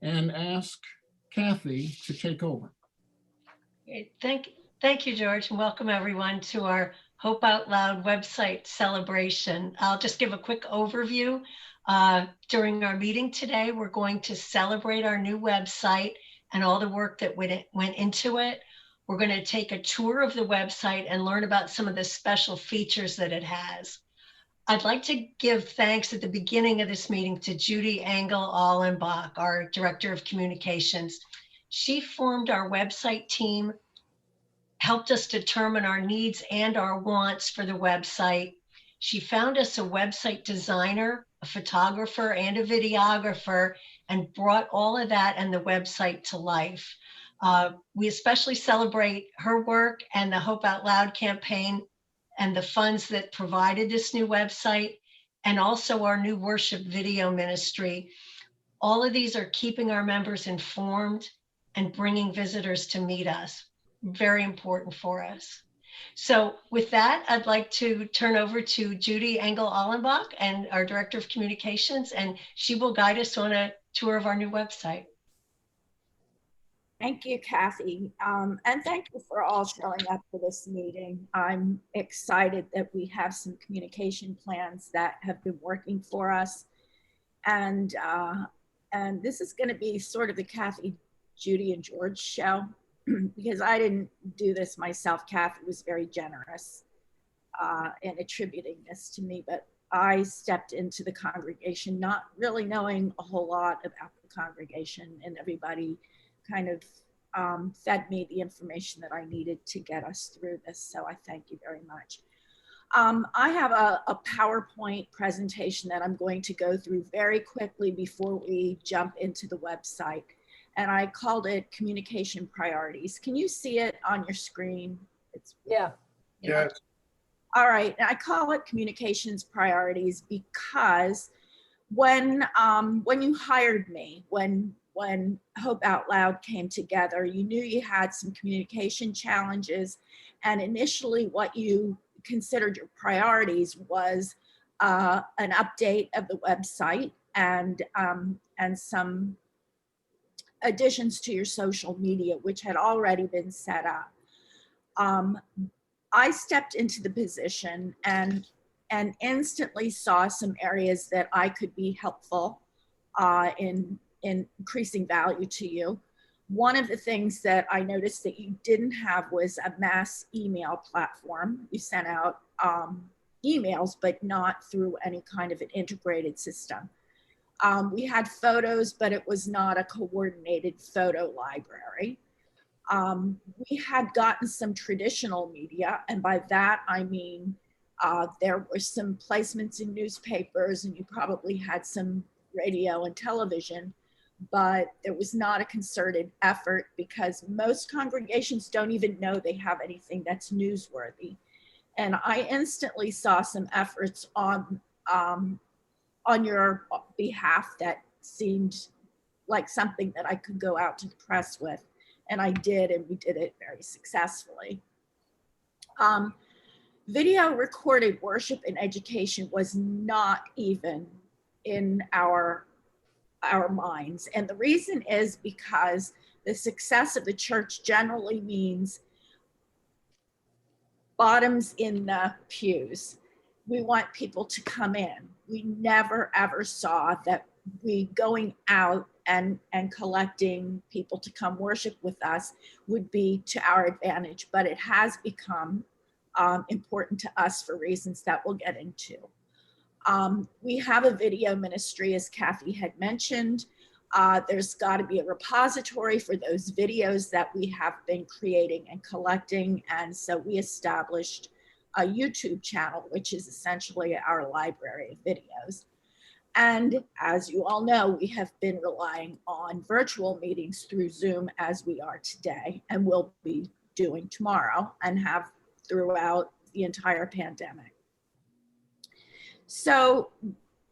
and ask Kathi to take over. Okay, thank you, George, and welcome everyone to our Hope Out Loud website celebration. I'll just give a quick overview. During our meeting today, we're going to celebrate our new website and all the work that went into it. We're going to take a tour of the website and learn about some of the special features that it has. I'd like to give thanks at the beginning of this meeting to Judy Engle Aulenbach, our Director of Communications. She formed our website team, helped us determine our needs and our wants for the website. She found us a website designer, a photographer, and a videographer, and brought all of that and the website to life. We especially celebrate her work and the Hope Out Loud campaign and the funds that provided this new website, and also our new worship video ministry. All of these are keeping our members informed and bringing visitors to meet us. Very important for us. So with that, I'd like to turn over to Judy Engle Aulenbach, and our Director of Communications, and she will guide us on a tour of our new website. Thank you, Kathi. And thank you for all showing up for this meeting. I'm excited that we have some communication plans that have been working for us. And this is going to be sort of the Kathi, Judy, and George show because I didn't do this myself. Kathi was very generous in attributing this to me, but I stepped into the congregation not really knowing a whole lot about the congregation, and everybody kind of fed me the information that I needed to get us through this. So I thank you very much. I have a PowerPoint presentation that I'm going to go through very quickly before we jump into the website. And I called it Communication Priorities. Can you see it on your screen? Yeah. Yes. All right, and I call it Communications Priorities because when you hired me, when Hope Out Loud came together, you knew you had some communication challenges, and initially what you considered your priorities was an update of the website and some additions to your social media, which had already been set up. I stepped into the position and instantly saw some areas that I could be helpful in increasing value to you. One of the things that I noticed that you didn't have was a mass email platform. You sent out emails, but not through any kind of an integrated system. We had photos, but it was not a coordinated photo library. We had gotten some traditional media, and by that I mean there were some placements in newspapers, and you probably had some radio and television, but there was not a concerted effort because most congregations don't even know they have anything that's newsworthy. And I instantly saw some efforts on your behalf that seemed like something that I could go out to the press with. And I did, and we did it very successfully. Video recorded worship and education was not even in our minds. And the reason is because the success of the church generally means bottoms in the pews. We want people to come in. We never ever saw that we going out and collecting people to come worship with us would be to our advantage, but it has become important to us for reasons that we'll get into. We have a video ministry, as Kathi had mentioned. There's got to be a repository for those videos that we have been creating and collecting, and so we established a YouTube channel, which is essentially our library of videos. And as you all know, we have been relying on virtual meetings through Zoom as we are today, and will be doing tomorrow and have throughout the entire pandemic. So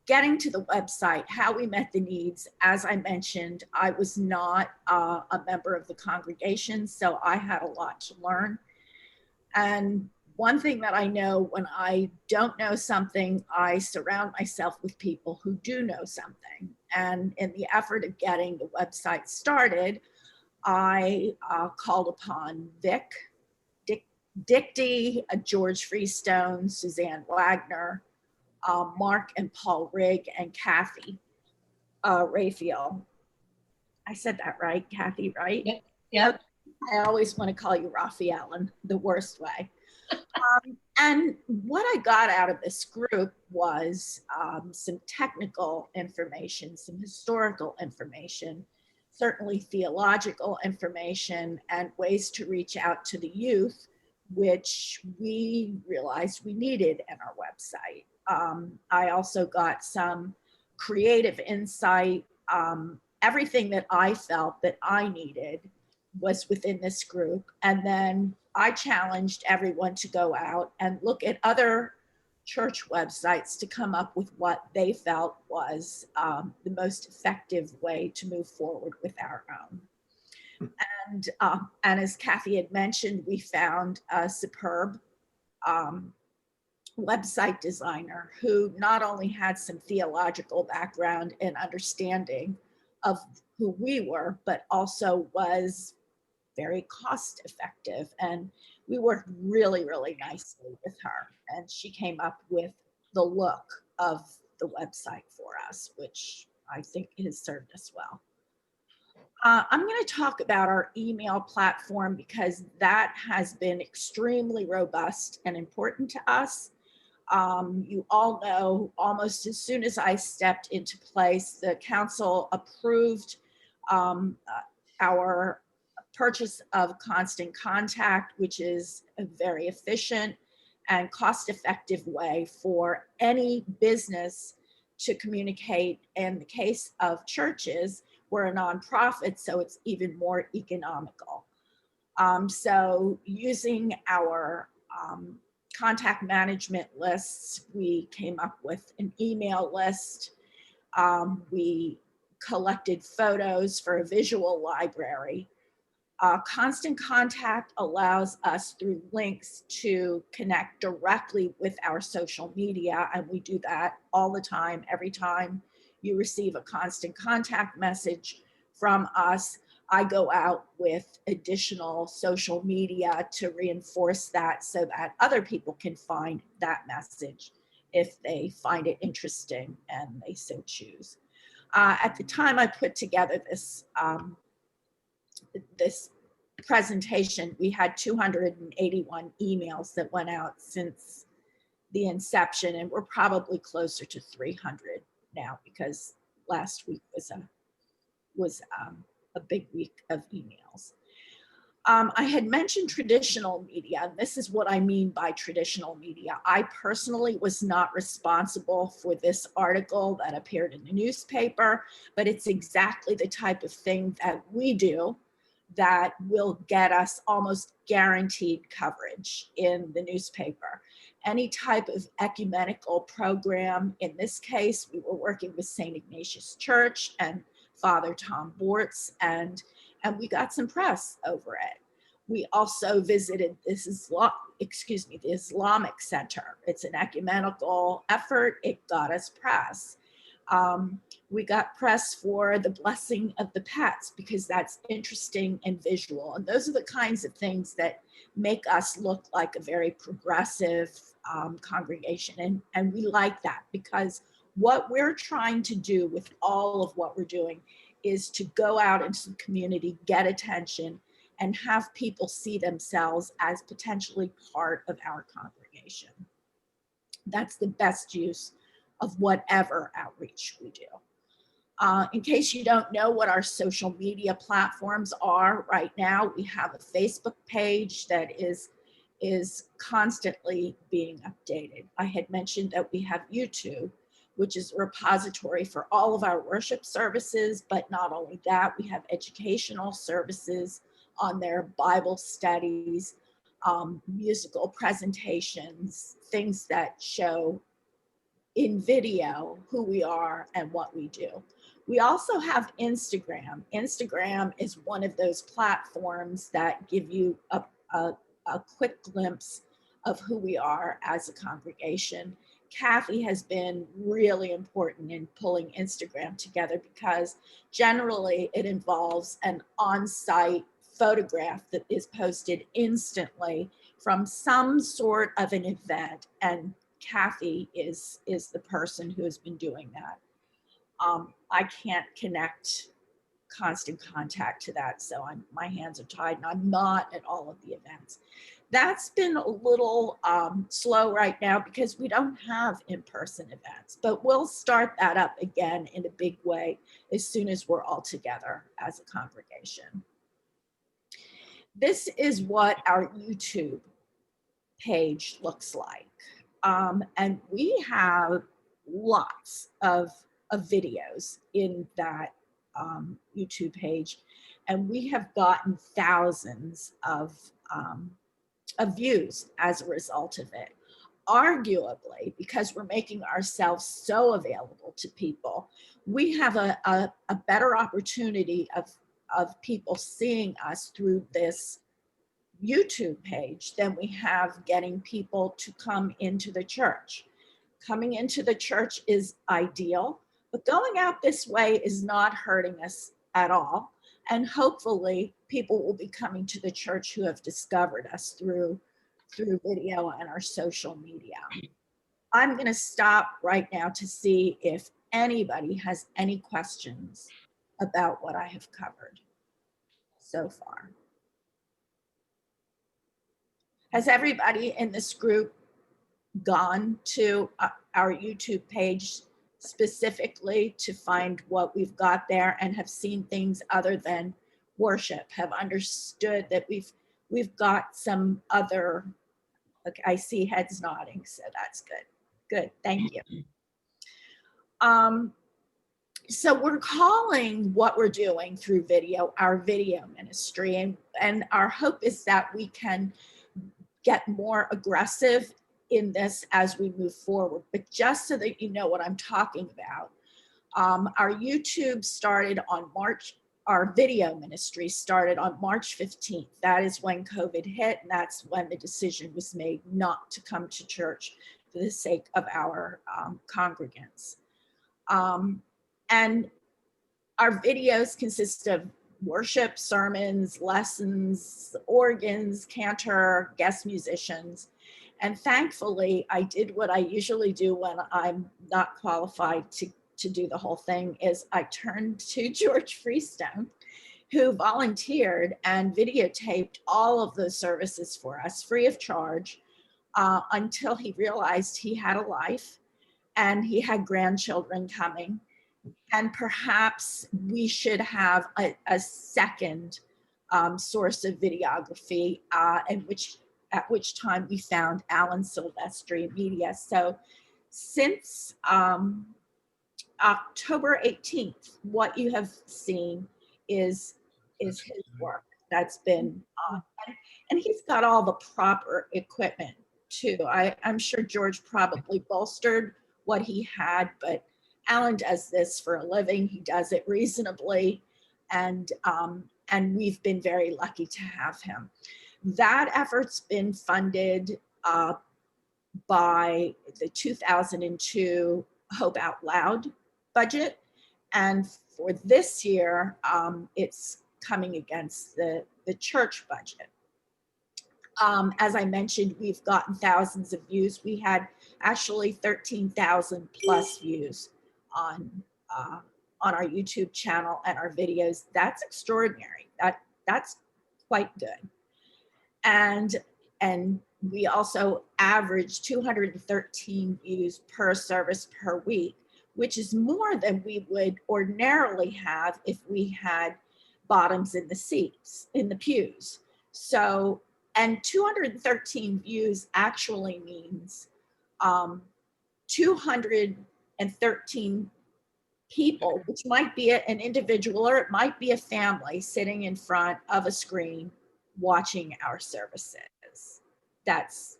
getting to the website, how we met the needs, as I mentioned, I was not a member of the congregation, so I had a lot to learn. And one thing that I know, when I don't know something, I surround myself with people who do know something. And in the effort of getting the website started, I called upon Dick D, George Freestone, Suzanne Wagner, Mark and Paul Rigg, and Kathi, Raphael. I said that right, Kathi, right? Yep. Yep. I always want to call you Raphael in the worst way. And what I got out of this group was some technical information, some historical information, certainly theological information, and ways to reach out to the youth, which we realized we needed in our website. I also got some creative insight. Everything that I felt that I needed was within this group. And then I challenged everyone to go out and look at other church websites to come up with what they felt was the most effective way to move forward with our own. And as Kathi had mentioned, we found a superb website designer who not only had some theological background and understanding of who we were, but also was very cost effective. And we worked really, really nicely with her. And she came up with the look of the website for us, which I think has served us well. I'm going to talk about our email platform because that has been extremely robust and important to us. You all know almost as soon as I stepped into place, the council approved our purchase of Constant Contact, which is a very efficient and cost-effective way for any business to communicate. In the case of churches, we're a nonprofit, so it's even more economical. So using our contact management lists, we came up with an email list. We collected photos for a visual library. Constant Contact allows us through links to connect directly with our social media, and we do that all the time. Every time you receive a Constant Contact message from us, I go out with additional social media to reinforce that so that other people can find that message if they find it interesting and they so choose. At the time I put together this presentation, we had 281 emails that went out since the inception, and we're probably closer to 300 now because last week was a big week of emails. I had mentioned traditional media, and this is what I mean by traditional media. I personally was not responsible for this article that appeared in the newspaper, but it's exactly the type of thing that we do that will get us almost guaranteed coverage in the newspaper. Any type of ecumenical program, in this case, we were working with St. Ignatius Church and Father Tom Bortz, and we got some press over it. We also visited the Islamic Center. It's an ecumenical effort. It got us press. We got press for the blessing of the pets because that's interesting and visual. And those are the kinds of things that make us look like a very progressive congregation. And we like that because what we're trying to do with all of what we're doing is to go out into the community, get attention, and have people see themselves as potentially part of our congregation. That's the best use of whatever outreach we do. In case you don't know what our social media platforms are right now, we have a Facebook page that is constantly being updated. I had mentioned that we have YouTube, which is a repository for all of our worship services, but not only that, we have educational services on there, Bible studies, musical presentations, things that show in video who we are and what we do. We also have Instagram. Instagram is one of those platforms that give you a quick glimpse of who we are as a congregation. Kathi has been really important in pulling Instagram together, because generally it involves an on-site photograph that is posted instantly from some sort of an event, and Kathi is the person who has been doing that. I can't connect constant contact to that, so my hands are tied, and I'm not at all of the events. That's been a little slow right now because we don't have in-person events, but we'll start that up again in a big way as soon as we're all together as a congregation. This is what our YouTube page looks like. And we have lots of videos in that YouTube page, and we have gotten thousands of views as a result of it. Arguably, because we're making ourselves so available to people, we have a better opportunity of people seeing us through this YouTube page than we have getting people to come into the church. Coming into the church is ideal, but going out this way is not hurting us at all. And hopefully people will be coming to the church who have discovered us through video and our social media. I'm going to stop right now to see if anybody has any questions about what I have covered so far. Has everybody in this group gone to our YouTube page specifically to find what we've got there and have seen things other than worship, have understood that we've got some other, okay, I see heads nodding, so that's good. Good, thank you. So we're calling what we're doing through video our video ministry, and our hope is that we can get more aggressive in this as we move forward. But just so that you know what I'm talking about, our YouTube started on our video ministry started on March 15th. That is when COVID hit, and that's when the decision was made not to come to church for the sake of our congregants. And our videos consist of worship, sermons, lessons, organs, cantor, guest musicians. And thankfully, I did what I usually do when I'm not qualified to do the whole thing, is I turned to George Freestone, who volunteered and videotaped all of the services for us free of charge until he realized he had a life and he had grandchildren coming. And perhaps we should have a second source of videography, at which time we found Alan Silvestri Media. So since October 18th, what you have seen is his work that's been and he's got all the proper equipment too. I'm sure George probably bolstered what he had, but Alan does this for a living. He does it reasonably, and we've been very lucky to have him. That effort's been funded by the 2002 Hope Out Loud budget, and for this year, it's coming against the church budget. As I mentioned, we've gotten thousands of views. We had actually 13,000 plus views on our YouTube channel and our videos. That's extraordinary. That's quite good. And we also average 213 views per service per week, which is more than we would ordinarily have if we had bottoms in the seats, in the pews. So, and 213 views actually means 213 people, which might be an individual or it might be a family sitting in front of a screen watching our services. That's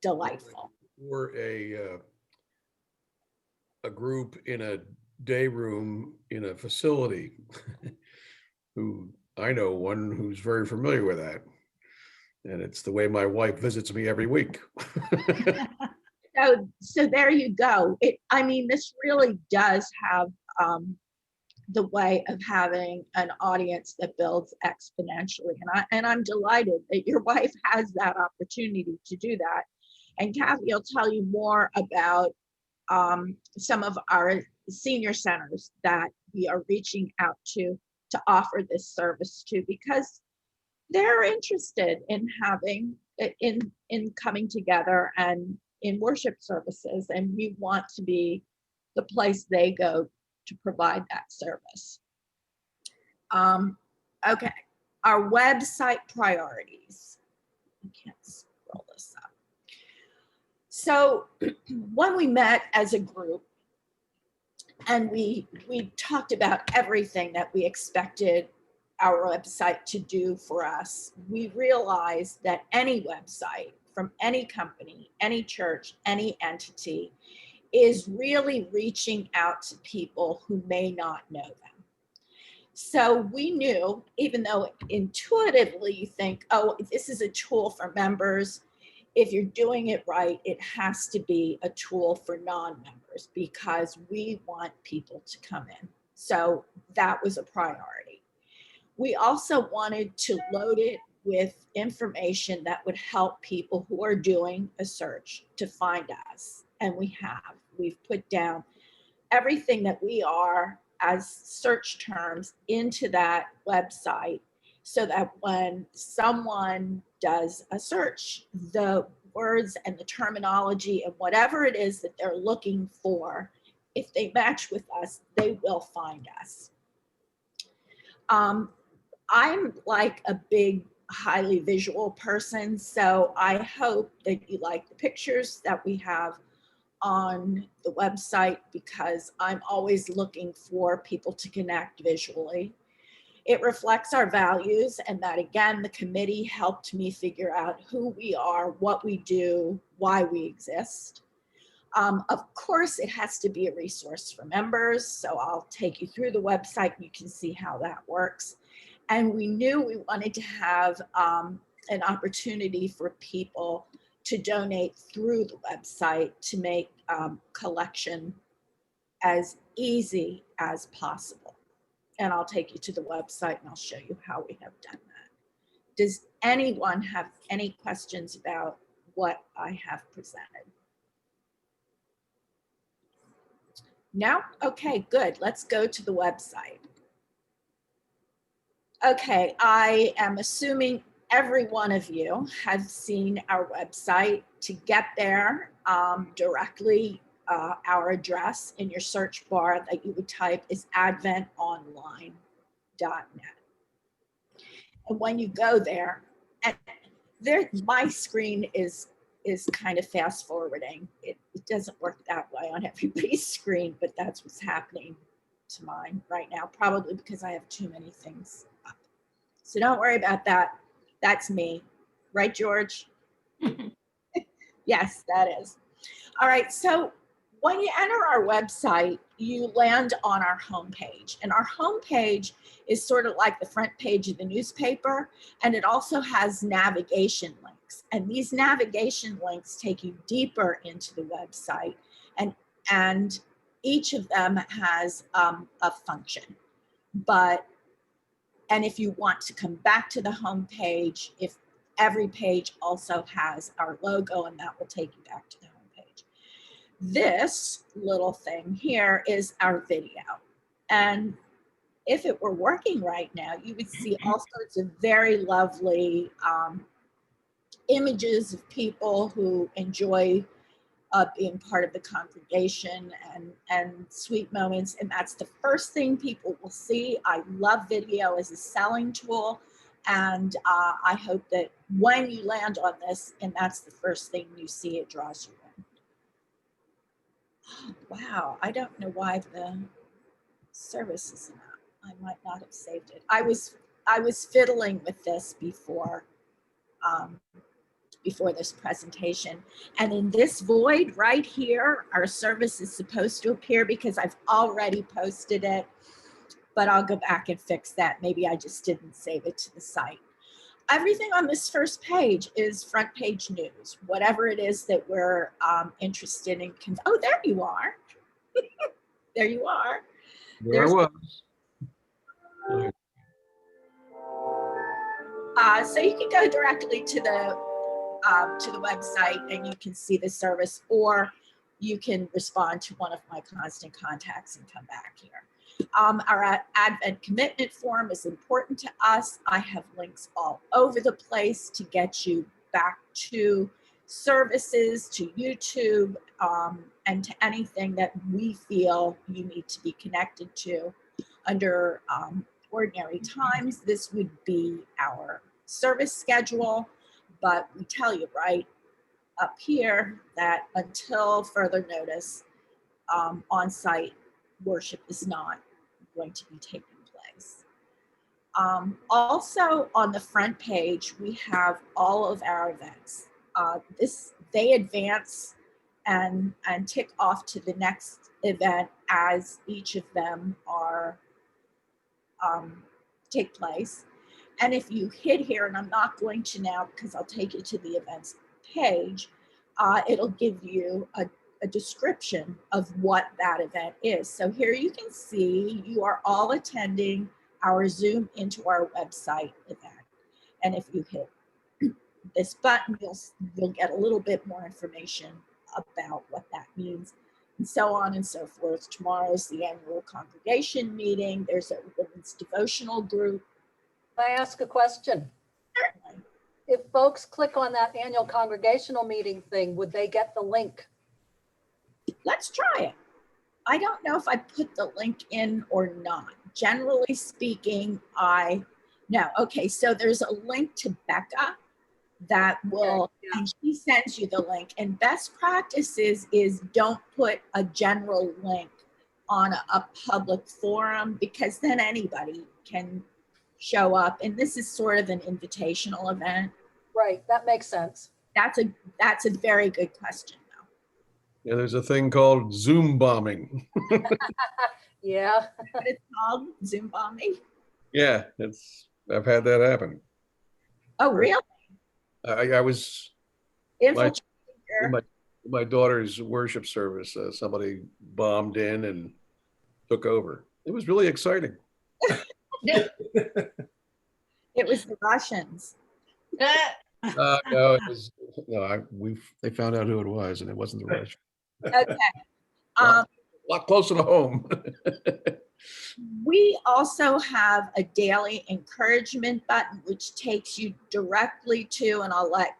delightful. We're a group in a day room in a facility who I know one who's very familiar with that. And it's the way my wife visits me every week. So so there you go. I mean, this really does have the way of having an audience that builds exponentially. And I'm delighted that your wife has that opportunity to do that. And Kathi will tell you more about some of our senior centers that we are reaching out to offer this service to, because they're interested in having, in coming together and in worship services, and we want to be the place they go to provide that service. Okay, our website priorities. I can't scroll this up. So when we met as a group and we talked about everything that we expected our website to do for us, we realized that any website from any company, any church, any entity is really reaching out to people who may not know them. So we knew, even though intuitively you think, oh, this is a tool for members, if you're doing it right, it has to be a tool for non-members, because we want people to come in. So that was a priority. We also wanted to load it with information that would help people who are doing a search to find us. And we have. We've put down everything that we are as search terms into that website, so that when someone does a search, the words and the terminology and whatever it is that they're looking for, if they match with us, they will find us. I'm like a big, highly visual person, so I hope that you like the pictures that we have on the website, because I'm always looking for people to connect visually. It reflects our values, and that, again, the committee helped me figure out who we are, what we do, why we exist. Of course, it has to be a resource for members, so I'll take you through the website and you can see how that works. And we knew we wanted to have an opportunity for people to donate through the website to make collection as easy as possible. And I'll take you to the website and I'll show you how we have done that. Does anyone have any questions about what I have presented? No? Okay, good. Let's go to the website. Okay, I am assuming every one of you has seen our website. To get there directly, our address in your search bar that you would type is adventonline.net. And when you go there, and my screen is kind of fast forwarding. It doesn't work that way on everybody's screen, but that's what's happening to mine right now, probably because I have too many things up. So don't worry about that. That's me. Right, George? Yes, that is. All right, so when you enter our website, you land on our homepage. And our homepage is sort of like the front page of the newspaper, and it also has navigation links. And these navigation links take you deeper into the website, and each of them has a function. And if you want to come back to the homepage, if every page also has our logo, and that will take you back to the homepage. This little thing here is our video. And if it were working right now, you would see all sorts of very lovely images of people who enjoy being part of the congregation, and sweet moments. And that's the first thing people will see. I love video as a selling tool. And I hope that when you land on this, and that's the first thing you see, it draws you in. Oh, wow, I don't know why the service isn't up. I might not have saved it. I was fiddling with this before this presentation. And in this void right here, our service is supposed to appear because I've already posted it, but I'll go back and fix that. Maybe I just didn't save it to the site. everything on this first page is front page news, whatever it is that we're interested in. Oh, there you are. There you are. There I was. So you can go directly to the website and you can see the service, or you can respond to one of my constant contacts and come back here. Our Advent commitment form is important to us. I have links all over the place to get you back to services, to YouTube, and to anything that we feel you need to be connected to. Under ordinary times, this would be our service schedule, but we tell you right up here that until further notice, on-site worship is not going to be taking place. Also on the front page, we have all of our events. They advance and tick off to the next event as each of them are take place. And if you hit here, and I'm not going to now because I'll take you to the events page, it'll give you a description of what that event is. So here you can see you are all attending our Zoom into our website event. And if you hit this button, you'll get a little bit more information about what that means, and so on and so forth. Tomorrow's the annual congregation meeting. There's a women's devotional group. Can I ask a question? Certainly. If folks click on that annual congregational meeting thing, would they get the link? Let's try it. I don't know if I put the link in or not. Generally speaking, no. Okay, so there's a link to Becca that will, Okay, yeah. and she sends you the link. And best practices is don't put a general link on a public forum, because then anybody can show up. And this is sort of an invitational event. Right, that makes sense. That's a very good question, though. Yeah, there's a thing called Zoom bombing. Yeah, What it's called, Zoom bombing. Yeah, I've had that happen. Oh, really? I was Infiltrating in your- my daughter's worship service. Somebody bombed in and took over. It was really exciting. It was the Russians. No, it was they found out who it was, and it wasn't the Russian. Okay. A lot closer to home. We also have a daily encouragement button, which takes you directly to, and I'll let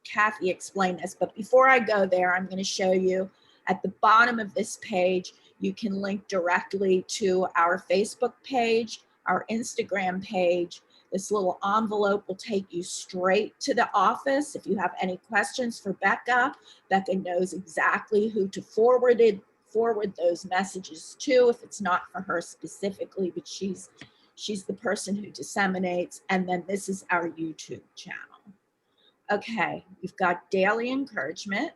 Kathi explain this, but before I go there, I'm going to show you at the bottom of this page, you can link directly to our Facebook page, our Instagram page. This little envelope will take you straight to the office. If you have any questions for Becca, Becca knows exactly who to forward those messages to, if it's not for her specifically, but she's the person who disseminates. And then this is our YouTube channel. Okay, we've got daily encouragement,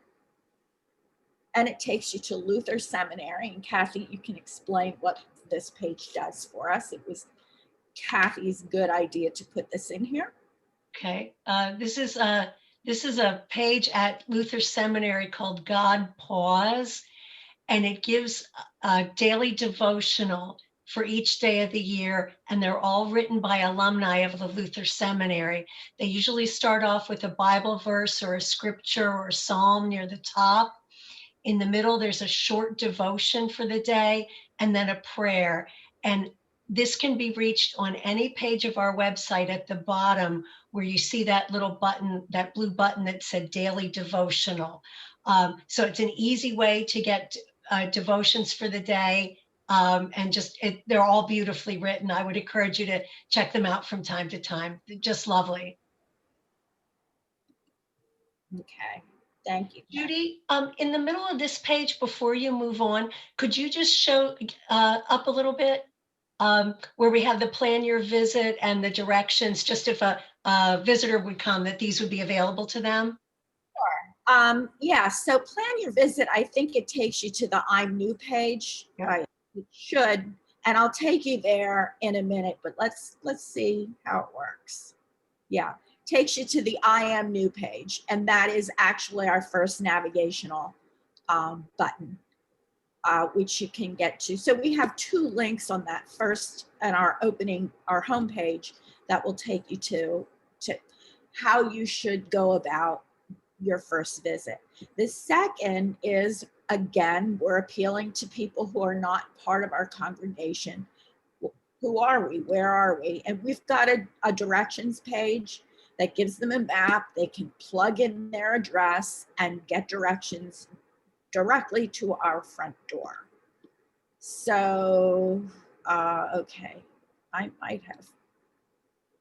and it takes you to Luther Seminary. And Kathi, you can explain what this page does for us. It was Kathy's good idea to put this in here. Okay, this is a page at Luther Seminary called God Pause, and it gives a daily devotional for each day of the year, and they're all written by alumni of the Luther Seminary. They usually start off with a Bible verse or a scripture or a psalm near the top. In the middle, there's a short devotion for the day, and then a prayer. And this can be reached on any page of our website at the bottom, where you see that little button, that blue button that said daily devotional. So it's an easy way to get devotions for the day. And they're all beautifully written. I would encourage you to check them out from time to time. They're just lovely. Okay, thank you. Judy, in the middle of this page, before you move on, could you just show up a little bit where we have the plan your visit and the directions, just if a visitor would come, that these would be available to them? Yeah, so plan your visit. I think it takes you to the I'm new page. Yeah. It should, and I'll take you there in a minute, but let's see how it works. Yeah, takes you to the I Am New page, and that is actually our first navigational button, which you can get to. So we have 2 links on that first and our homepage that will take you to how you should go about your first visit. The second is, again, we're appealing to people who are not part of our congregation. Who are we? Where are we? And we've got a directions page that gives them a map. They can plug in their address and get directions directly to our front door. So, okay, I might have,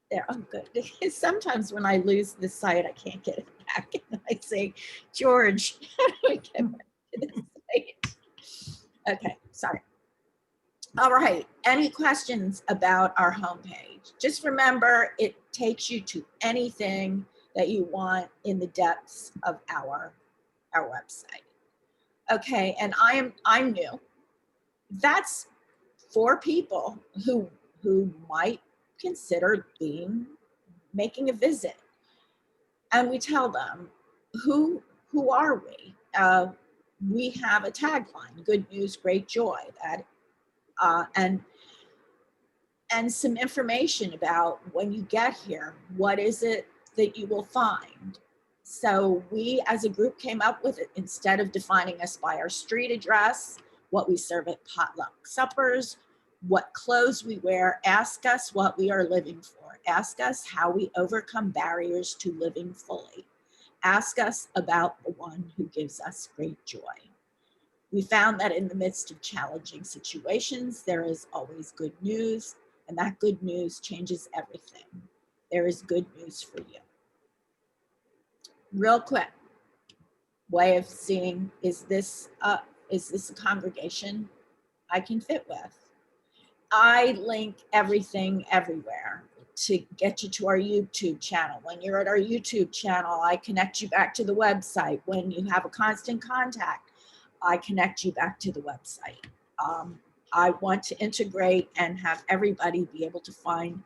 there, oh good. Sometimes when I lose the site, I can't get it back. And I say, George, how do I get back to this site? Okay, sorry. All right, any questions about our homepage? Just remember, it takes you to anything that you want in the depths of our website. Okay, and I'm new. That's for people who might consider making a visit. And we tell them, who are we? We have a tagline, good news, great joy, that and some information about when you get here, what is it that you will find? So we as a group came up with it, instead of defining us by our street address, what we serve at potluck suppers, what clothes we wear, ask us what we are living for. Ask us how we overcome barriers to living fully. Ask us about the one who gives us great joy. We found that in the midst of challenging situations, there is always good news, and that good news changes everything. There is good news for you. Real quick, way of seeing, is this a congregation I can fit with? I link everything everywhere to get you to our YouTube channel. When you're at our YouTube channel, I connect you back to the website. When you have a constant contact, I connect you back to the website. I want to integrate and have everybody be able to find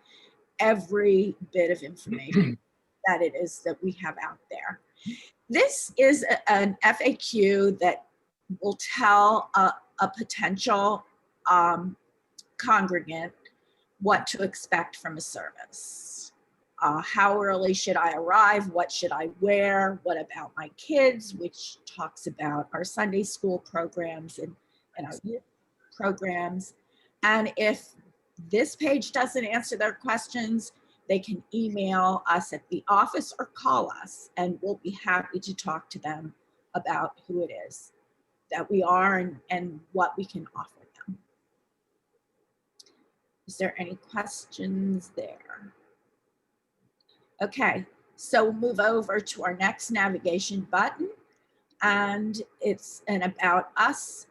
every bit of information that it is that we have out there. This is an FAQ that will tell a potential congregant what to expect from a service. How early should I arrive? What should I wear? What about my kids? Which talks about our Sunday school programs and our youth programs. And if this page doesn't answer their questions, they can email us at the office or call us, and we'll be happy to talk to them about who it is that we are and what we can offer them. Is there any questions there? Okay, so we'll move over to our next navigation button, and it's an About Us.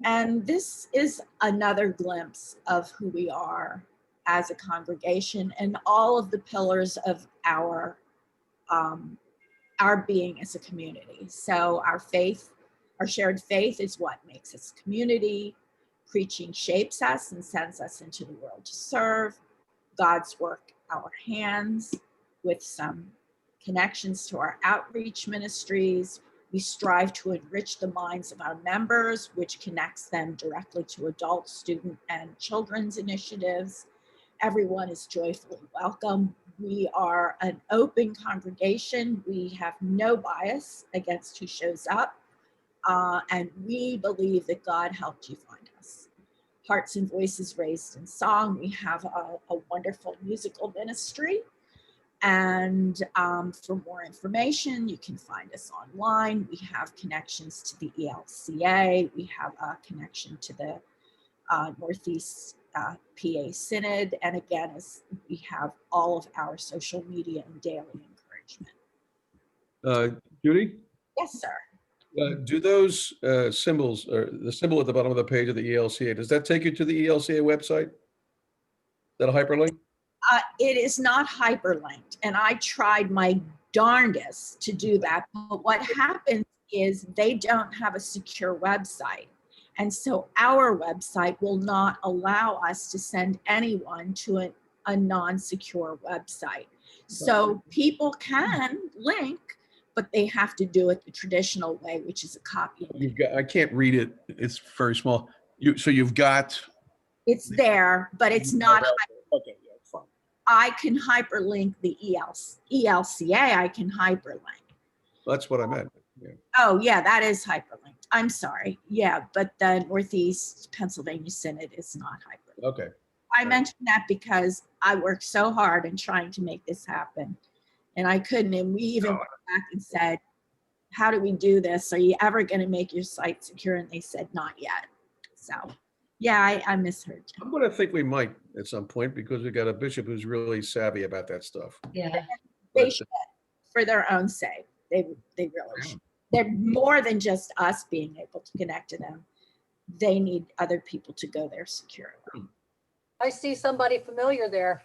And this is another glimpse of who we are as a congregation and all of the pillars of our being as a community. So our faith, our shared faith, is what makes us community. Preaching shapes us and sends us into the world to serve. God's work, our hands, with some connections to our outreach ministries. We strive to enrich the minds of our members, which connects them directly to adult, student, and children's initiatives. Everyone is joyfully welcome. We are an open congregation. We have no bias against who shows up. And we believe that God helped you find us. Hearts and Voices Raised in Song. We have a wonderful musical ministry. And for more information, you can find us online. We have connections to the ELCA. We have a connection to the Northeast PA Synod. And again, we have all of our social media and daily encouragement. Judy, Yes, sir. do those symbols, or the symbol at the bottom of the page of the ELCA, does that take you to the ELCA website? Is that a hyperlink? It is not hyperlinked, and I tried my darndest to do that. But what happens is they don't have a secure website. And so our website will not allow us to send anyone to a non-secure website. So people can link, but they have to do it the traditional way, which is a copy. You've got, I can't read it. It's very small. So you've got. It's there, but it's not. Okay, yeah, fine. I can hyperlink the ELCA. I can hyperlink. That's what I meant. Yeah. Oh, yeah, that is hyperlinked. I'm sorry. Yeah, but the Northeast Pennsylvania Synod is not hyperlinked. Okay. I mentioned that because I worked so hard in trying to make this happen, and I couldn't. And we even went back and said, how do we do this? Are you ever going to make your site secure? And they said, not yet. So, yeah, I misheard you. I'm going to think we might at some point because we got a bishop who's really savvy about that stuff. Yeah. They should, for their own sake. They really should. They're more than just us being able to connect to them. They need other people to go there securely. I see somebody familiar there.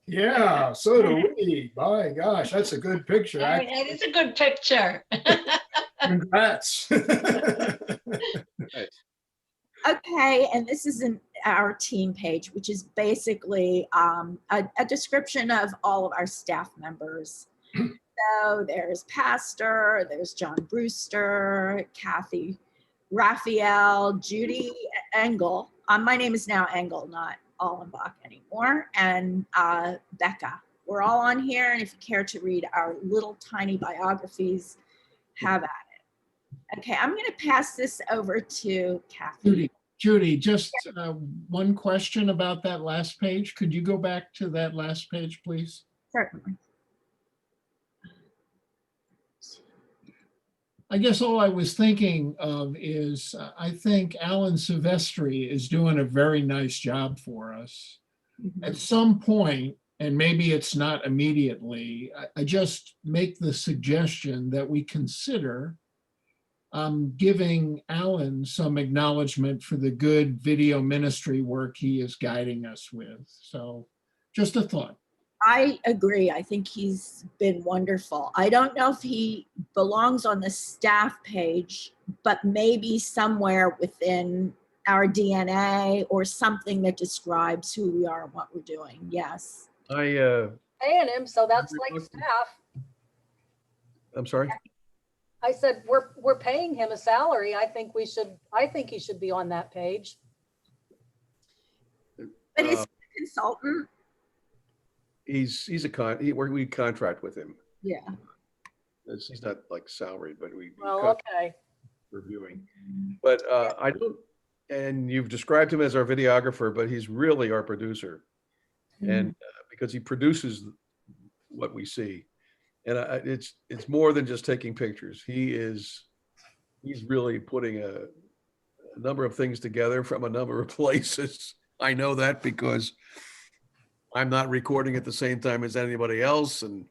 Yeah, so do we. My gosh, that's a good picture. That is a good picture. Congrats. Okay, and this is our team page, which is basically a description of all of our staff members. So there's Pastor, there's John Brewster, Kathi, Raphael, Judy, Engle. My name is now Engle, not Aulenbach anymore, and Becca. We're all on here, and if you care to read our little tiny biographies, have at it. Okay, I'm going to pass this over to Kathi. Judy, just one question about that last page. Could you go back to that last page, please? Certainly. I guess all I was thinking of is I think Alan Silvestri is doing a very nice job for us. At some point, and maybe it's not immediately, I just make the suggestion that we consider giving Alan some acknowledgement for the good video ministry work he is guiding us with. So just a thought. I agree. I think he's been wonderful. I don't know if he belongs on the staff page, but maybe somewhere within our DNA or something that describes who we are and what we're doing. Yes. Paying him, so that's like staff. I'm sorry. I said we're paying him a salary. I think he should be on that page. But is he a consultant? He's we contract with him. Yeah. He's not like salaried, but we Well, contract okay. reviewing. But I don't, and you've described him as our videographer, but he's really our producer. And because he produces what we see. And it's more than just taking pictures. He's really putting a number of things together from a number of places. I know that because I'm not recording at the same time as anybody else, and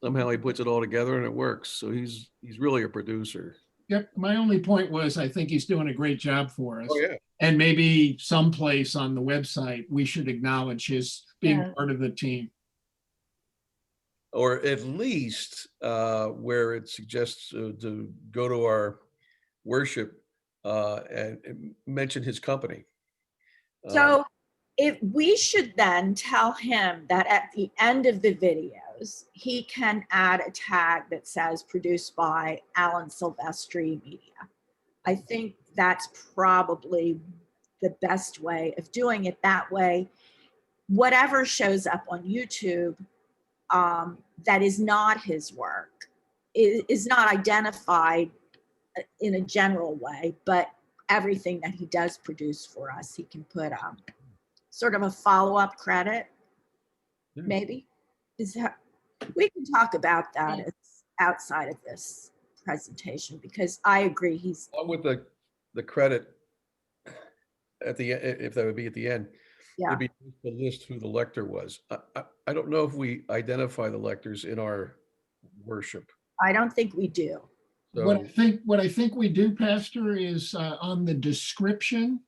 somehow he puts it all together and it works. So he's really a producer. Yep. My only point was I think he's doing a great job for us. Oh yeah. And maybe someplace on the website we should acknowledge his being part of the team. Or at least where it suggests to go to our worship and mention his company. So if we should then tell him that at the end of the videos, he can add a tag that says produced by Alan Silvestri Media. I think that's probably the best way of doing it. That way, whatever shows up on YouTube that is not his work is not identified in a general way, but everything that he does produce for us, he can put sort of a follow-up credit, maybe. We can talk about that as outside of this presentation, because I agree he's. Along with the credit at the end, if that would be at the end, it'd be to list who the lector was. I don't know if we identify the lectors in our worship. I don't think we do. So, What I think we do, Pastor, is on the description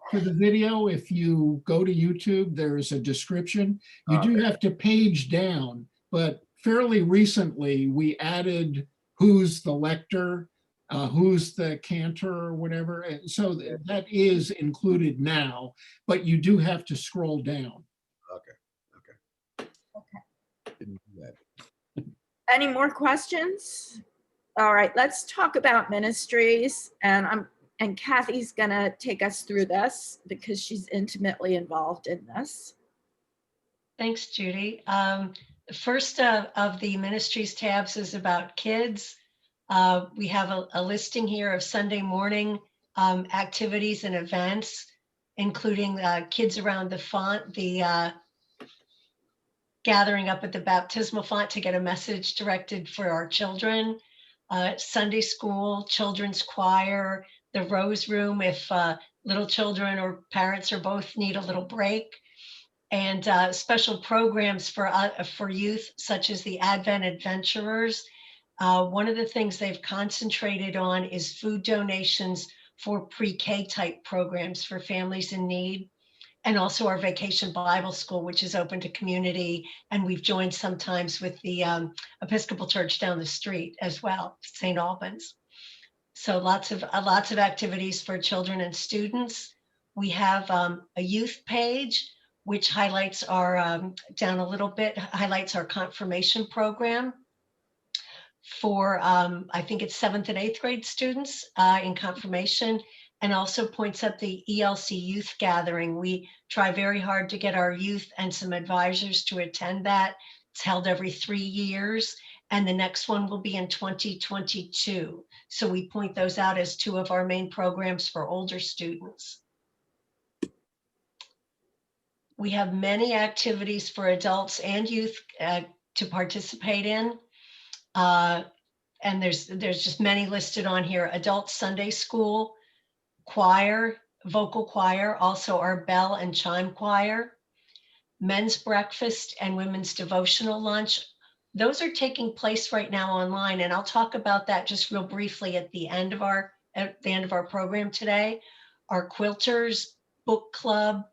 for the video. If you go to YouTube, there is a description. You do have to page down, but fairly recently we added who's the lector, who's the cantor or whatever. And so that is included now, but you do have to scroll down. okay. Didn't do that. Any more questions? All right, let's talk about ministries, and Kathy's gonna take us through this because she's intimately involved in this. Thanks, Judy. The first of the ministries tabs is about kids. We have a listing here of Sunday morning activities and events, including kids around the font, the gathering up at the baptismal font to get a message directed for our children, Sunday school, children's choir, the Rose Room if little children or parents or both need a little break, and special programs for youth, such as the Advent Adventurers. One of the things they've concentrated on is food donations for pre-K type programs for families in need, and also our Vacation Bible School, which is open to community, and we've joined sometimes with the Episcopal Church down the street as well, St. Albans. So lots of activities for children and students. We have a youth page, which highlights our, down a little bit, highlights our confirmation program for, I think it's 7th and 8th grade students in confirmation, and also points up the ELC youth gathering. We try very hard to get our youth and some advisors to attend that. It's held every 3 years, and the next one will be in 2022. So we point those out as 2 of our main programs for older students. We have many activities for adults and youth to participate in. And there's just many listed on here. Adult Sunday school, choir, vocal choir, also our bell and chime choir, men's breakfast and women's devotional lunch. Those are taking place right now online, and I'll talk about that just real briefly at the end of our program today. Our quilters, book club,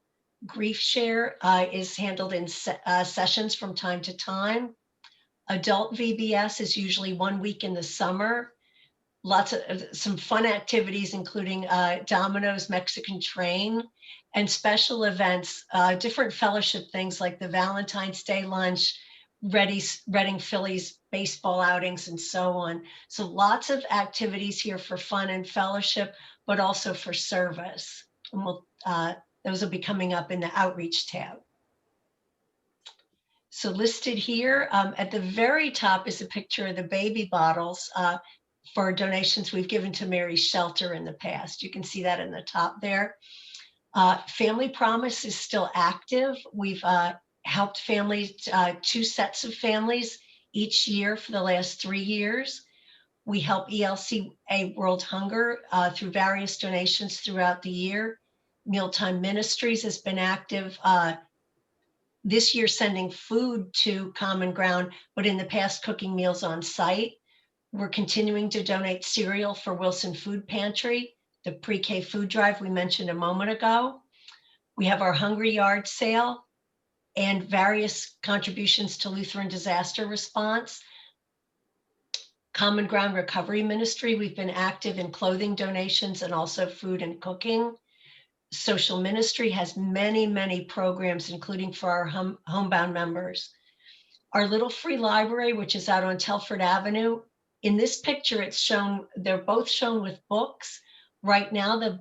grief share is handled in sessions from time to time. Adult VBS is usually 1 week in the summer. Lots of some fun activities, including Domino's Mexican Train, and special events, different fellowship things like the Valentine's Day lunch, Reading Phillies baseball outings, and so on. So lots of activities here for fun and fellowship, but also for service. And those will be coming up in the outreach tab. So listed here at the very top is a picture of the baby bottles for donations we've given to Mary's Shelter in the past. You can see that in the top there. Family Promise is still active. We've helped families, 2 sets of families each year for the last 3 years. We help ELCA World Hunger through various donations throughout the year. Mealtime Ministries has been active this year, sending food to Common Ground, but in the past cooking meals on site. We're continuing to donate cereal for Wilson Food Pantry, the pre-K food drive we mentioned a moment ago. We have our Hungry Yard sale and various contributions to Lutheran disaster response. Common Ground Recovery Ministry, we've been active in clothing donations and also food and cooking. Social Ministry has many, many programs, including for our homebound members. Our little free library, which is out on Telford Avenue. In this picture, it's shown, they're both shown with books. Right now, the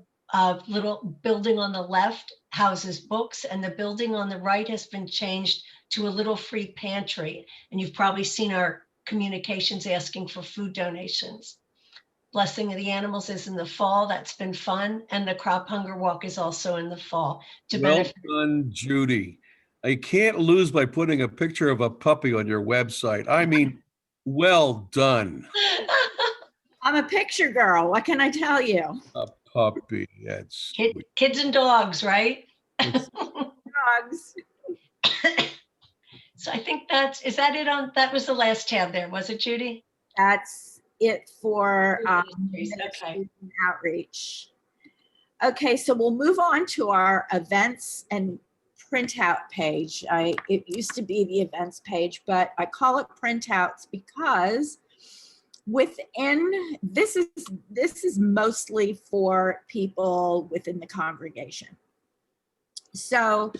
little building on the left houses books, and the building on the right has been changed to a little free pantry. And you've probably seen our communications asking for food donations. Blessing of the Animals is in the fall. That's been fun. And the Crop Hunger Walk is also in the fall. Well done, Judy. I can't lose by putting a picture of a puppy on your website. I mean, well done. I'm a picture girl. What can I tell you? A puppy. That's kids and dogs, right? Dogs. So I think that was the last tab there, was it, Judy? That's it for Okay. outreach. Okay, so we'll move on to our events and printout page. It used to be the events page, but I call it printouts because within this is mostly for people within the congregation. So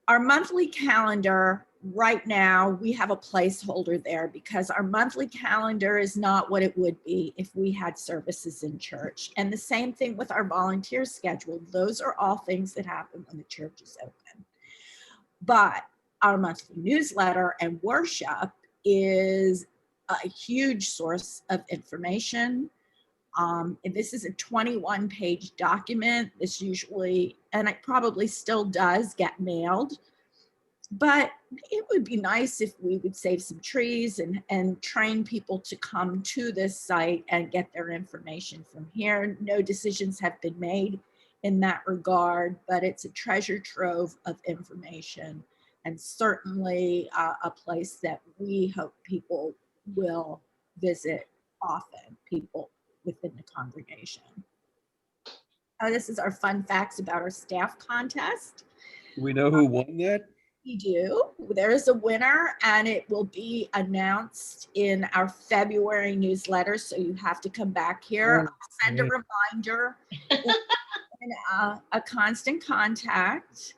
our monthly calendar right now we have a placeholder there because our monthly calendar is not what it would be if we had services in church. And the same thing with our volunteer schedule. Those are all things that happen when the church is open. But our monthly newsletter and worship is a huge source of information. And this is a 21-page document. This usually, and it probably still does, get mailed. But it would be nice if we would save some trees and train people to come to this site and get their information from here. No decisions have been made in that regard, but it's a treasure trove of information, and certainly a place that we hope people will visit often, people within the congregation. This is our fun facts about our staff contest. Do we know who won that? We do. There is a winner, and it will be announced in our February newsletter. So you have to come back here. I'll send a reminder in a constant contact.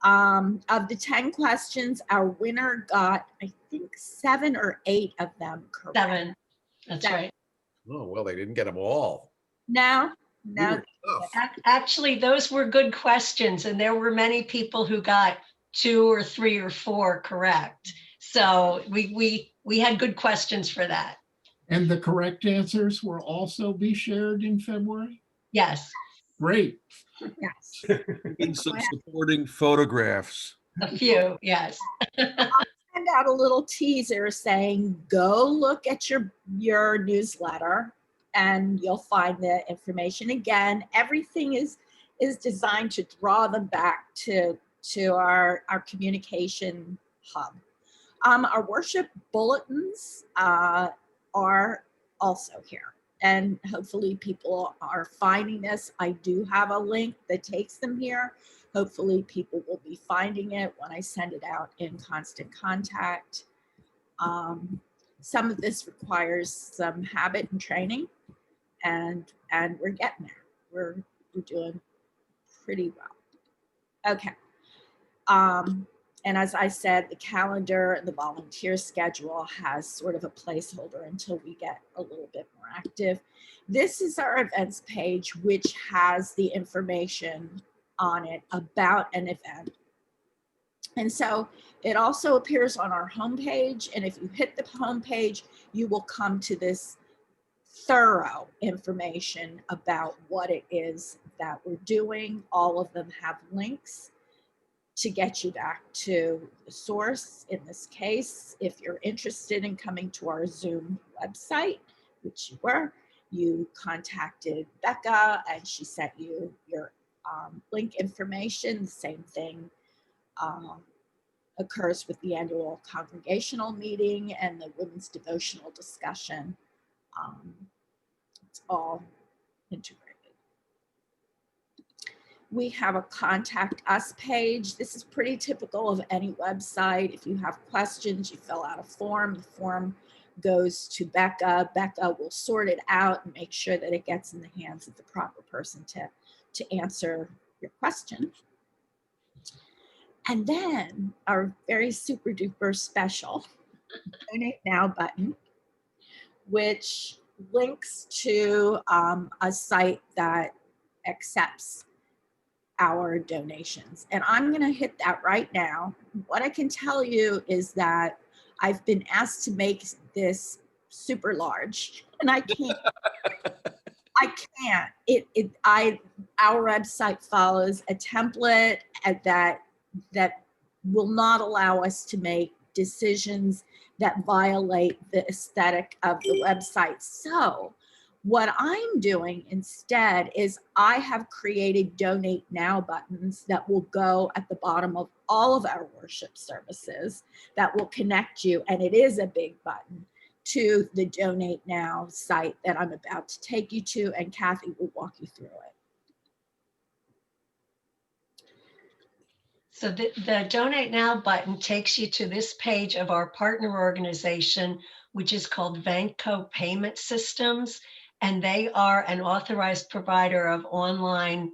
Of the 10 questions, our winner got, I think, 7 or 8 of them correct. 7. That's right. Oh, well, they didn't get them all. No. You were tough. Actually, those were good questions, and there were many people who got 2 or 3 or 4 correct. So we had good questions for that. And the correct answers will also be shared in February? Yes, Great. Yes. And some supporting photographs. a few, yes. Send out a little teaser saying, go look at your newsletter and you'll find the information. Again, everything is designed to draw them back to our communication hub. Our worship bulletins are also here, and hopefully people are finding this. I do have a link that takes them here. Hopefully people will be finding it when I send it out in constant contact. Some of this requires some habit and training, and we're getting there. We're doing pretty well. Okay. And as I said, the calendar and the volunteer schedule has sort of a placeholder until we get a little bit more active. This is our events page, which has the information on it about an event. And so it also appears on our homepage. And if you hit the homepage, you will come to this thorough information about what it is that we're doing. All of them have links to get you back to the source. In this case, if you're interested in coming to our Zoom website, which you were, you contacted Becca and she sent you your link information. The same thing occurs with the annual congregational meeting and the women's devotional discussion. It's all integrated. We have a contact us page. This is pretty typical of any website. If you have questions, you fill out a form. The form goes to Becca. Becca will sort it out and make sure that it gets in the hands of the proper person to answer your question. And then our very super duper special Donate Now button, which links to a site that accepts our donations. And I'm going to hit that right now. What I can tell you is that I've been asked to make this super large, and I can't. I can't. Our website follows a template that will not allow us to make decisions that violate the aesthetic of the website. So what I'm doing instead is I have created Donate Now buttons that will go at the bottom of all of our worship services that will connect you, and it is a big button, to the Donate Now site that I'm about to take you to, and Kathi will walk you through it. So the Donate Now button takes you to this page of our partner organization, which is called Vanco Payment Systems, and they are an authorized provider of online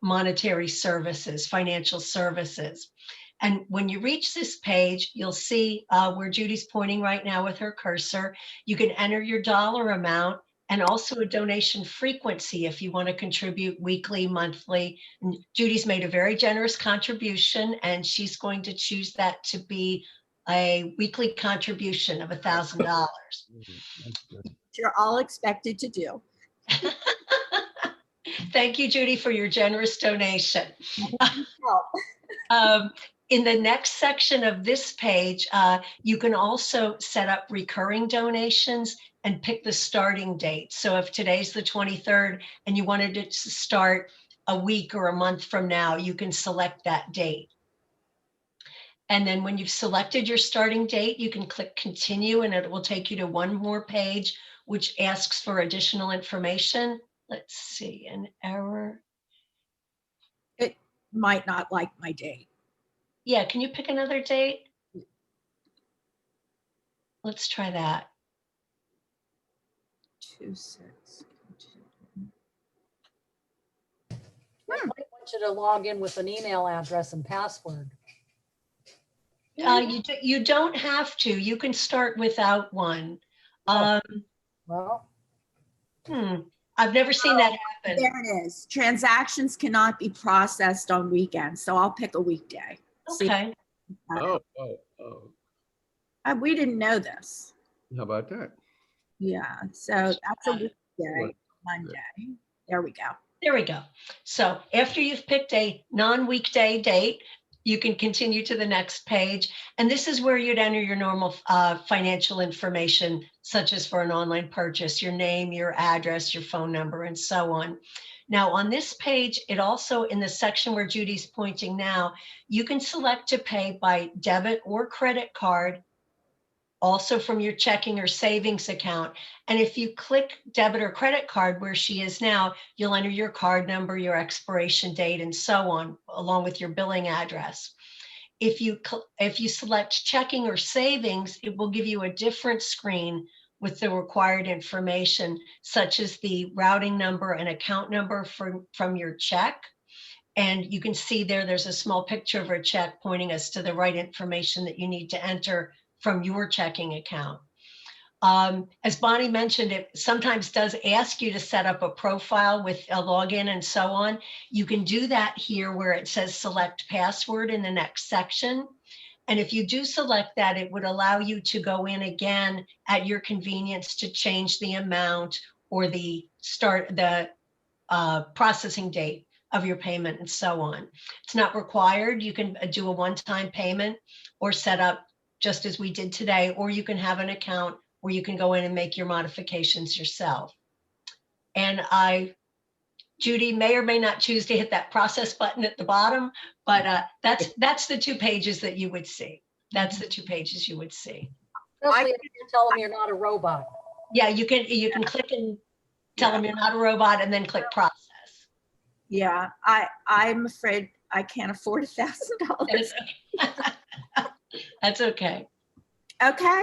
monetary services, financial services. And when you reach this page, you'll see where Judy's pointing right now with her cursor. You can enter your dollar amount and also a donation frequency if you want to contribute weekly, monthly. And Judy's made a very generous contribution, and she's going to choose that to be a weekly contribution of $1,000. You're all expected to do. Thank you, Judy, for your generous donation. Well, In the next section of this page, you can also set up recurring donations and pick the starting date. So if today's the 23rd and you wanted it to start a week or a month from now, you can select that date. And then when you've selected your starting date, you can click continue and it will take you to one more page, which asks for additional information. Let's see, an error. it might not like my date. Yeah, can you pick another date? Let's try that. 2/6. I might want you to log in with an email address and password. You don't have to. You can start without one. Oh. Well, I've never seen that happen. There it is. Transactions cannot be processed on weekends, so I'll pick a weekday. See, Okay. Oh. we didn't know this. How about that? Yeah, so that's a weekday, Monday. There we go. There we go. So after you've picked a non-weekday date, you can continue to the next page. And this is where you'd enter your normal financial information, such as for an online purchase, your name, your address, your phone number, and so on. Now on this page, it also, in the section where Judy's pointing now, you can select to pay by debit or credit card, also from your checking or savings account. And if you click debit or credit card where she is now, you'll enter your card number, your expiration date, and so on, along with your billing address. If you select checking or savings, it will give you a different screen with the required information, such as the routing number and account number from your check. And you can see there's a small picture of a check pointing us to the right information that you need to enter from your checking account. As Bonnie mentioned, it sometimes does ask you to set up a profile with a login and so on. You can do that here where it says select password in the next section. And if you do select that, it would allow you to go in again at your convenience to change the amount or the processing date of your payment and so on. It's not required. You can do a one-time payment or set up just as we did today, or you can have an account where you can go in and make your modifications yourself. And Judy may or may not choose to hit that process button at the bottom, but that's the 2 pages that you would see. That's the 2 pages you would see. especially if you tell them you're not a robot. Yeah, you can click and tell them you're not a robot and then click process. Yeah, I'm afraid I can't afford $1,000. That's okay. Okay,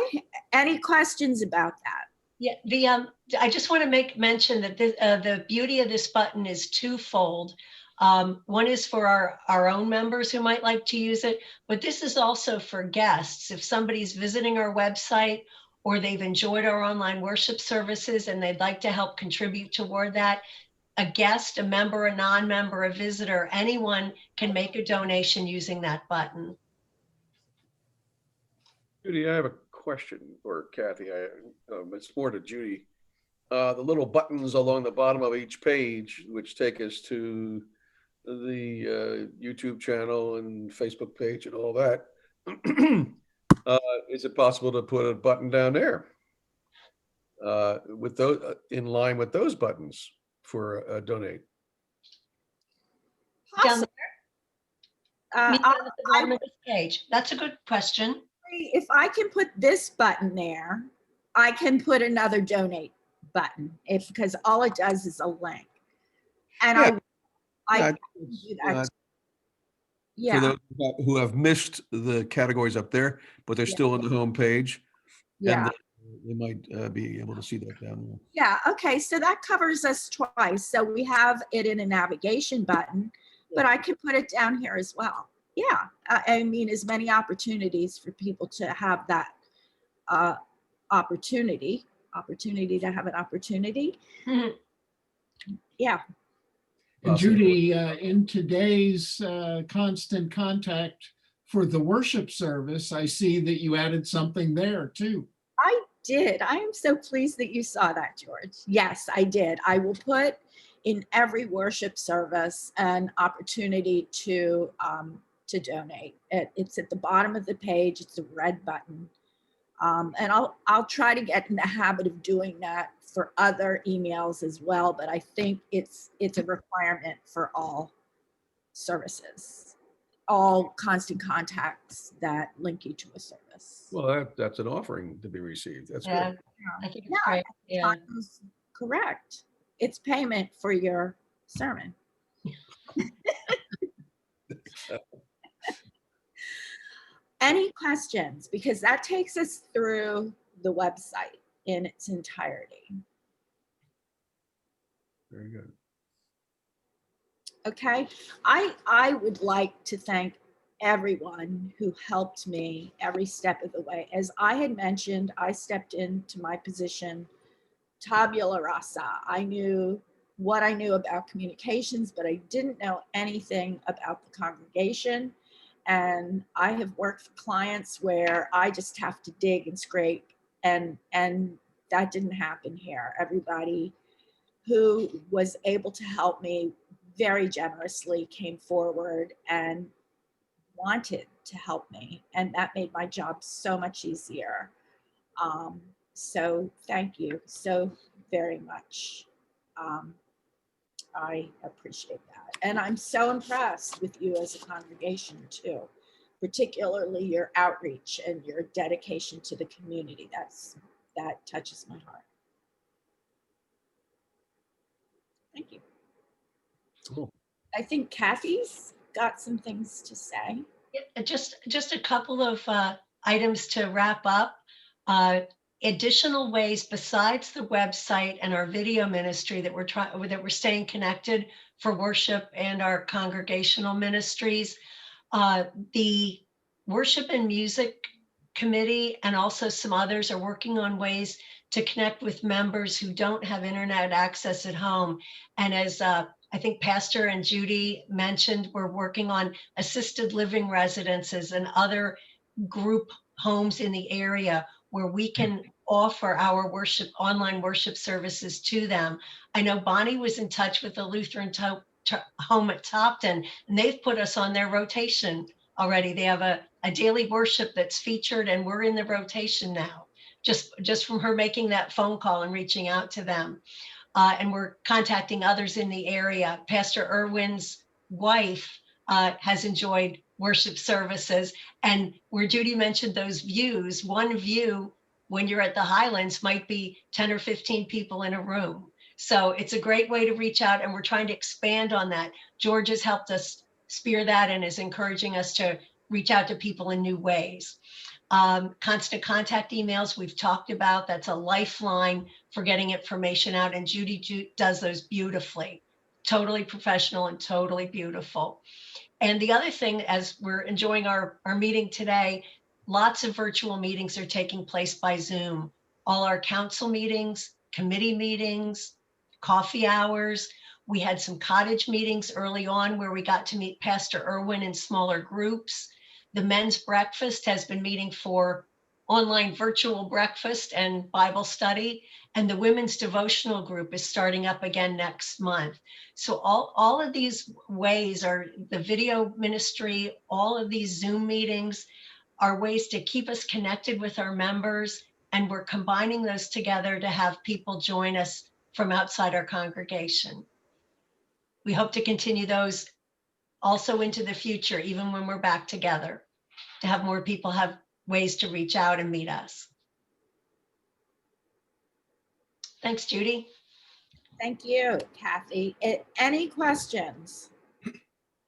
any questions about that? Yeah, I just want to mention that the beauty of this button is twofold. One is for our own members who might like to use it, but this is also for guests. If somebody's visiting our website or they've enjoyed our online worship services and they'd like to help contribute toward that, a guest, a member, a non-member, a visitor, anyone can make a donation using that button. Judy, I have a question, or Kathy, it's more to Judy. The little buttons along the bottom of each page, which take us to the YouTube channel and Facebook page and all that. Is it possible to put a button down there with those in line with those buttons for donate? Down there? Uh, At the bottom of this page. That's a good question. If I can put this button there, I can put another donate button because all it does is a link. And Yeah. I Yeah, can do that. For Yeah, those who have missed the categories up there, but they're still on the home page. yeah, And they might be able to see that down there. yeah. Okay, so that covers us twice. So we have it in a navigation button, but I can put it down here as well. Yeah, I mean, as many opportunities for people to have that opportunity to have an opportunity. Mhm. Yeah, And Possibly. Judy, in today's constant contact for the worship service, I see that you added something there too. I did. I am so pleased that you saw that, George. Yes, I did. I will put in every worship service an opportunity to donate. It's at the bottom of the page. It's a red button. And I'll try to get in the habit of doing that for other emails as well, but I think it's a requirement for all services, all constant contacts that link you to a service. Well, that's an offering to be received. That's Yeah, good. I think it's great. Yeah. Times correct. It's payment for your sermon. Any questions? Because that takes us through the website in its entirety. Very good. Okay, I would like to thank everyone who helped me every step of the way. As I had mentioned, I stepped into my position tabula rasa. I knew what I knew about communications, but I didn't know anything about the congregation. And I have worked for clients where I just have to dig and scrape, and that didn't happen here. Everybody who was able to help me very generously came forward and wanted to help me, and that made my job so much easier. So thank you so very much. Um, I appreciate that. And I'm so impressed with you as a congregation too, particularly your outreach and your dedication to the community. That touches my heart. Thank you. Cool. I think Kathy's got some things to say. Yeah, just a couple of items to wrap up. Additional ways besides the website and our video ministry that we're staying connected for worship and our congregational ministries. The worship and music committee and also some others are working on ways to connect with members who don't have internet access at home. And as I think Pastor and Judy mentioned, we're working on assisted living residences and other group homes in the area where we can offer our online worship services to them. I know Bonnie was in touch with the Lutheran home at Topton, and they've put us on their rotation already. They have a daily worship that's featured, and we're in the rotation now, just from her making that phone call and reaching out to them. And we're contacting others in the area. Pastor Irwin's wife has enjoyed worship services. And where Judy mentioned those views, one view when you're at the Highlands might be 10 or 15 people in a room. So it's a great way to reach out, and we're trying to expand on that. George has helped us spear that and is encouraging us to reach out to people in new ways. Constant contact emails we've talked about. That's a lifeline for getting information out, and Judy does those beautifully. Totally professional and totally beautiful. And the other thing, as we're enjoying our meeting today, lots of virtual meetings are taking place by Zoom. All our council meetings, committee meetings, coffee hours. We had some cottage meetings early on where we got to meet Pastor Irwin in smaller groups. The men's breakfast has been meeting for online virtual breakfast and Bible study. And the women's devotional group is starting up again next month. So all of these ways are the video ministry, all of these Zoom meetings are ways to keep us connected with our members. And we're combining those together to have people join us from outside our congregation. We hope to continue those also into the future, even when we're back together, to have more people have ways to reach out and meet us. Thanks, Judy. Thank you, Kathy. Any questions?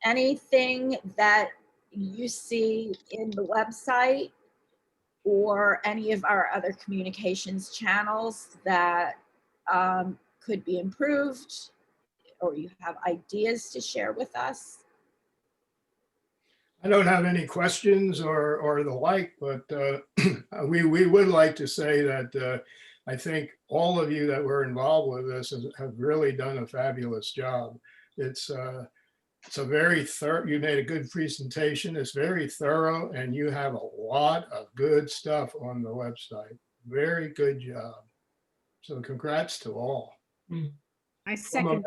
Anything that you see in the website or any of our other communications channels that could be improved, or you have ideas to share with us? I don't have any questions or the like, but we would like to say that I think all of you that were involved with this have really done a fabulous job. It's a very thorough, you made a good presentation. It's very thorough and you have a lot of good stuff on the website. Very good job. So congrats to all. I second.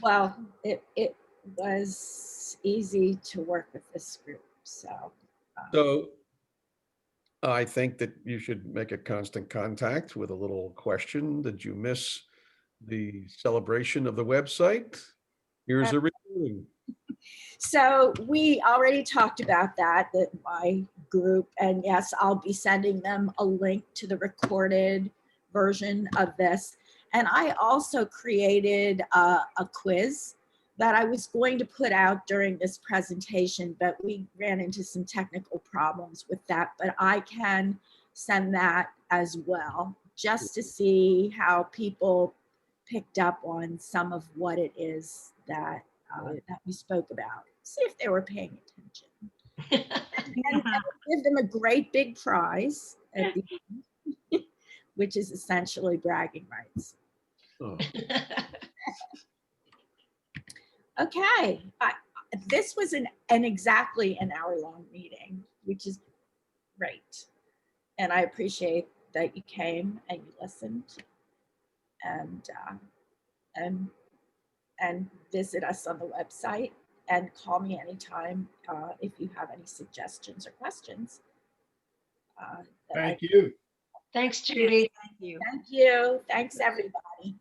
Well, it was easy to work with this group, so. So I think that you should make a constant contact with a little question. Did you miss the celebration of the website? Here's a recording. So we already talked about that my group, and yes, I'll be sending them a link to the recorded version of this. And I also created a quiz that I was going to put out during this presentation, but we ran into some technical problems with that, but I can send that as well, just to see how people picked up on some of what it is that we spoke about. See if they were paying attention. And give them a great big prize at the end, which is essentially bragging rights. Oh. Okay, this was an exactly an hour-long meeting, which is great. And I appreciate that you came and you listened and visit us on the website and call me anytime if you have any suggestions or questions. Thank you. Thanks, Judy. Thank you. Thank you. Thanks, everybody.